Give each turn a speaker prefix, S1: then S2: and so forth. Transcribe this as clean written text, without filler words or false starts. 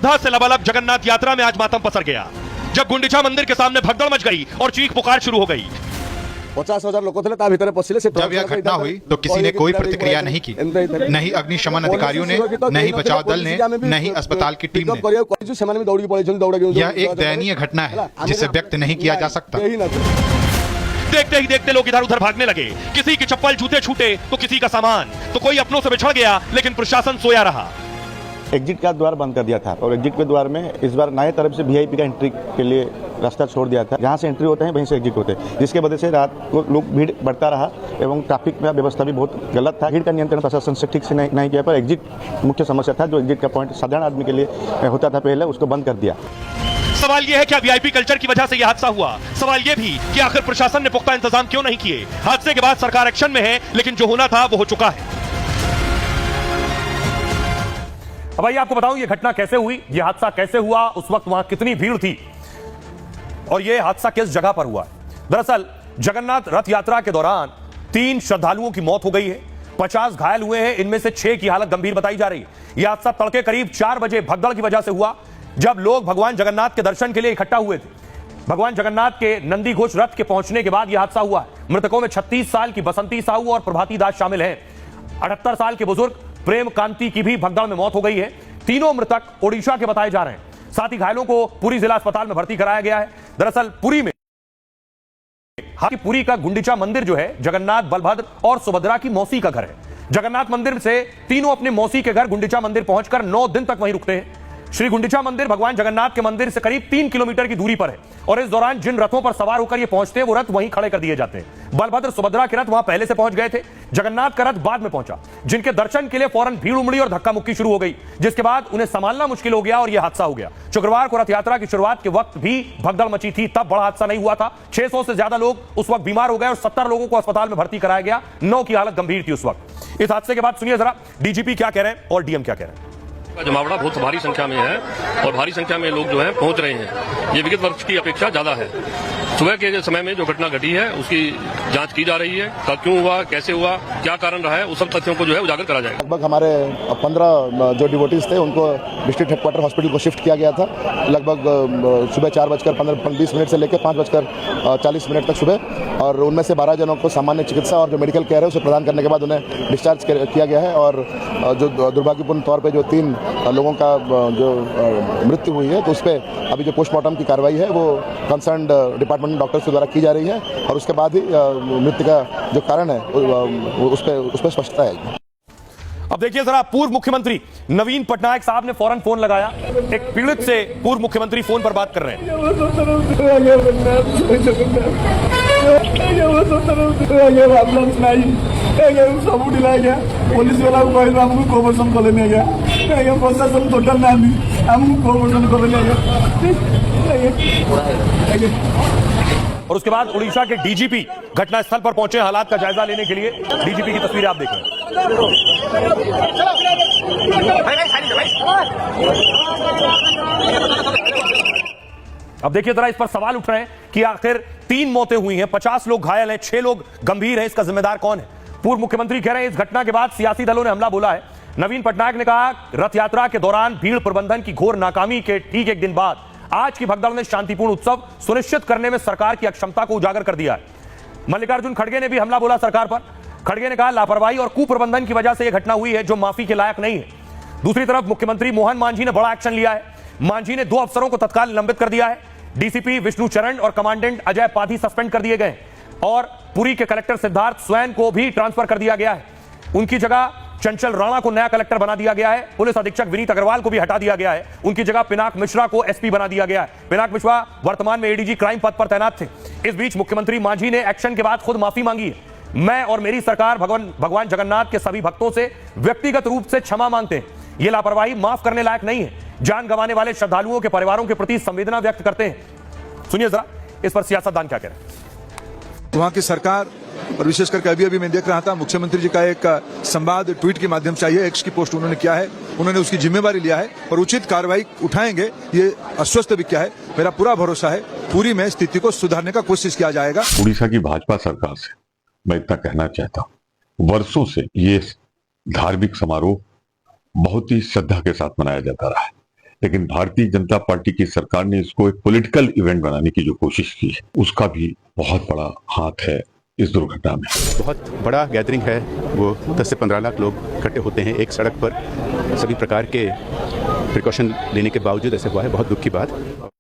S1: श्रद्धा से लबालब जगन्नाथ यात्रा में आज मातम पसर गया जब गुंडीचा मंदिर के सामने भगदड़ मच गई और चीख पुकार शुरू हो गई।
S2: 50,000 लोग थे भीतर पसिले से।
S3: जब यह घटना हुई तो किसी ने कोई प्रतिक्रिया नहीं की, नहीं अग्निशमन अधिकारियों ने, नहीं बचाव दल ने, नहीं अस्पताल की टीम ने। यह एक दयनीय घटना है जिसे व्यक्त नहीं किया जा सकता।
S1: देखते ही देखते लोग इधर उधर भागने लगे, किसी की चप्पल जूते छूटे तो किसी का सामान, तो कोई अपनों से बिछड़ गया, लेकिन प्रशासन सोया रहा।
S2: एग्जिट का द्वार बंद कर दिया था और एग्जिट के द्वार में इस बार नए तरफ से वीआईपी का एंट्री के लिए रास्ता छोड़ दिया था। जहां से एंट्री होते हैं वहीं से एग्जिट होते हैं, जिसके वजह से रात को लोग भीड़ बढ़ता रहा एवं ट्रैफिक में व्यवस्था भी बहुत गलत था। भीड़ का नियंत्रण प्रशासन से ठीक से नहीं किया, पर एग्जिट मुख्य समस्या था। जो एग्जिट का पॉइंट साधारण आदमी के लिए होता था पहले, उसको बंद कर दिया।
S1: सवाल यह है क्या वीआईपी कल्चर की वजह से यह हादसा हुआ? सवाल यह भी कि आखिर प्रशासन ने पुख्ता इंतजाम क्यों नहीं किए? हादसे के बाद सरकार एक्शन में है, लेकिन जो होना था वो हो चुका है। अब भाई आपको बताऊं ये घटना कैसे हुई, ये हादसा कैसे हुआ, उस वक्त वहां कितनी भीड़ थी और ये हादसा किस जगह पर हुआ। दरअसल जगन्नाथ रथ यात्रा के दौरान 3 श्रद्धालुओं की मौत हो गई है, 50 घायल हुए हैं, इनमें से 6 की हालत गंभीर बताई जा रही है। यह हादसा तड़के करीब 4 बजे भगदड़ की वजह से हुआ, जब लोग भगवान जगन्नाथ के दर्शन के लिए इकट्ठा हुए थे। भगवान जगन्नाथ के नंदी घोष रथ के पहुंचने के बाद यह हादसा हुआ। मृतकों में 36 साल की बसंती साहू और प्रभाती दास शामिल हैं। 78 साल के बुजुर्ग प्रेम कांति की भी भगदड़ में मौत हो गई है। तीनों मृतक ओडिशा के बताए जा रहे हैं। साथ ही घायलों को पुरी जिला अस्पताल में भर्ती कराया गया है। दरअसल पुरी का गुंडीचा मंदिर जो है जगन्नाथ, बलभद्र और सुभद्रा की मौसी का घर है। जगन्नाथ मंदिर से तीनों अपने मौसी के घर गुंडीचा मंदिर पहुंचकर 9 दिन तक वहीं रुकते हैं। श्री गुंडीचा मंदिर भगवान जगन्नाथ के मंदिर से करीब 3 किलोमीटर की दूरी पर है और इस दौरान जिन रथों पर सवार होकर ये पहुंचते हैं वो रथ वहीं खड़े कर दिए जाते हैं। बलभद्र सुभद्रा के रथ वहां पहले से पहुंच गए थे, जगन्नाथ का रथ बाद में पहुंचा, जिनके दर्शन के लिए फौरन भीड़ उमड़ी और धक्का मुक्की शुरू हो गई, जिसके बाद उन्हें संभालना मुश्किल हो गया और यह हादसा हो गया। शुक्रवार को रथ यात्रा की शुरुआत के वक्त भी भगदड़ मची थी, तब बड़ा हादसा नहीं हुआ था। 600 से ज्यादा लोग उस वक्त बीमार हो गए और 70 लोगों को अस्पताल में भर्ती कराया गया। 9 की हालत गंभीर थी उस वक्त। इस हादसे के बाद सुनिए जरा डीजीपी क्या कह रहे हैं और डीएम क्या कह रहे हैं।
S4: जमावड़ा बहुत भारी संख्या में है और भारी संख्या में लोग जो है पहुंच रहे हैं। ये विगत वर्ष की अपेक्षा ज्यादा है। सुबह के समय में जो घटना घटी है उसकी जांच की जा रही है, कब क्यों हुआ, कैसे हुआ, क्या कारण रहा है, उस सब तथ्यों को जो है उजागर करा जाएगा।
S2: लगभग हमारे 15 जो डिवोटीज थे उनको डिस्ट्रिक्ट हेडक्वार्टर हॉस्पिटल को शिफ्ट किया गया था। लगभग सुबह 4:15-20 से लेकर 5:40 तक सुबह, और उनमें से 12 जनों को सामान्य चिकित्सा और जो मेडिकल केयर है उसे प्रदान करने के बाद उन्हें डिस्चार्ज किया गया है। और जो दुर्भाग्यपूर्ण तौर पर जो 3 लोगों का जो मृत्यु हुई है, तो उस पर अभी जो पोस्टमार्टम की कार्रवाई है वो कंसर्न डिपार्टमेंट डॉक्टर्स के द्वारा की जा रही है और उसके बाद ही मृत्यु का जो कारण है उस पर स्पष्टता आएगी।
S1: अब देखिए जरा, पूर्व मुख्यमंत्री नवीन पटनायक साहब ने फौरन फोन लगाया। एक पीड़ित से पूर्व मुख्यमंत्री फोन पर बात कर रहे हैं।
S5: पुलिस वाला हमको कोऑपरेशन कर लेने गया, प्रशासन टोटल ना हमको कोऑपरेशन कर लेने।
S1: और उसके बाद उड़ीसा के डीजीपी घटनास्थल पर पहुंचे हालात का जायजा लेने के लिए। डीजीपी की तस्वीरें आप देखें। अब देखिए जरा, इस पर सवाल उठ रहे हैं कि आखिर 3 मौतें हुई हैं, 50 लोग घायल हैं, 6 लोग गंभीर हैं, इसका जिम्मेदार कौन है? पूर्व मुख्यमंत्री कह रहे हैं इस घटना के बाद सियासी दलों ने हमला बोला है। नवीन पटनायक ने कहा रथ यात्रा के दौरान भीड़ प्रबंधन की घोर नाकामी के ठीक एक दिन बाद आज की भगदड़ ने शांतिपूर्ण उत्सव सुनिश्चित करने में सरकार की अक्षमता को उजागर कर दिया है। मल्लिकार्जुन खड़गे ने भी हमला बोला सरकार पर। खड़गे ने कहा लापरवाही और कुप्रबंधन की वजह से यह घटना हुई है जो माफी के लायक नहीं है। दूसरी तरफ मुख्यमंत्री मोहन मांझी ने बड़ा एक्शन लिया है। मांझी ने 2 अफसरों को तत्काल निलंबित कर दिया है। डीसीपी विष्णु चरण और कमांडेंट अजय पाधी सस्पेंड कर दिए गए और पुरी के कलेक्टर सिद्धार्थ स्वैन को भी ट्रांसफर कर दिया गया है। उनकी जगह चंचल राणा को नया कलेक्टर बना दिया गया है। पुलिस अधीक्षक विनीत अग्रवाल को भी हटा दिया गया है। उनकी जगह पिनाक मिश्रा को एसपी बना दिया गया है। पिनाक मिश्रा वर्तमान में एडीजी क्राइम पद पर तैनात थे। इस बीच मुख्यमंत्री मांझी ने एक्शन के बाद खुद माफी मांगी है। मैं और मेरी सरकार भगवान जगन्नाथ के सभी भक्तों से व्यक्तिगत रूप से क्षमा मांगते हैं। यह लापरवाही माफ करने लायक नहीं है। जान गंवाने वाले श्रद्धालुओं के परिवारों के प्रति संवेदना व्यक्त करते हैं। सुनिए जरा, इस पर सियासतदान क्या कह रहे हैं।
S6: वहां की सरकार और विशेष करके अभी मैं देख रहा था मुख्यमंत्री जी का एक संवाद ट्वीट के माध्यम से आई है। एक्स की पोस्ट उन्होंने किया है, उन्होंने उसकी जिम्मेवारी लिया है और उचित कार्रवाई उठाएंगे। ये आश्वस्त भी किया है। मेरा पूरा भरोसा है पूरी में स्थिति को सुधारने का कोशिश किया जाएगा।
S7: उड़ीसा की भाजपा सरकार से मैं इतना कहना चाहता हूँ, वर्षों से ये धार्मिक समारोह बहुत ही श्रद्धा के साथ मनाया जाता रहा है, लेकिन भारतीय जनता पार्टी की सरकार ने इसको एक पॉलिटिकल इवेंट बनाने की जो कोशिश की है उसका भी बहुत बड़ा हाथ है इस दुर्घटना में।
S8: बहुत बड़ा गैदरिंग है, वो 10 से 15 लाख लोग इकट्ठे होते हैं एक सड़क पर, सभी प्रकार के प्रिकॉशन लेने के बावजूद ऐसे हुआ है, बहुत दुख की बात।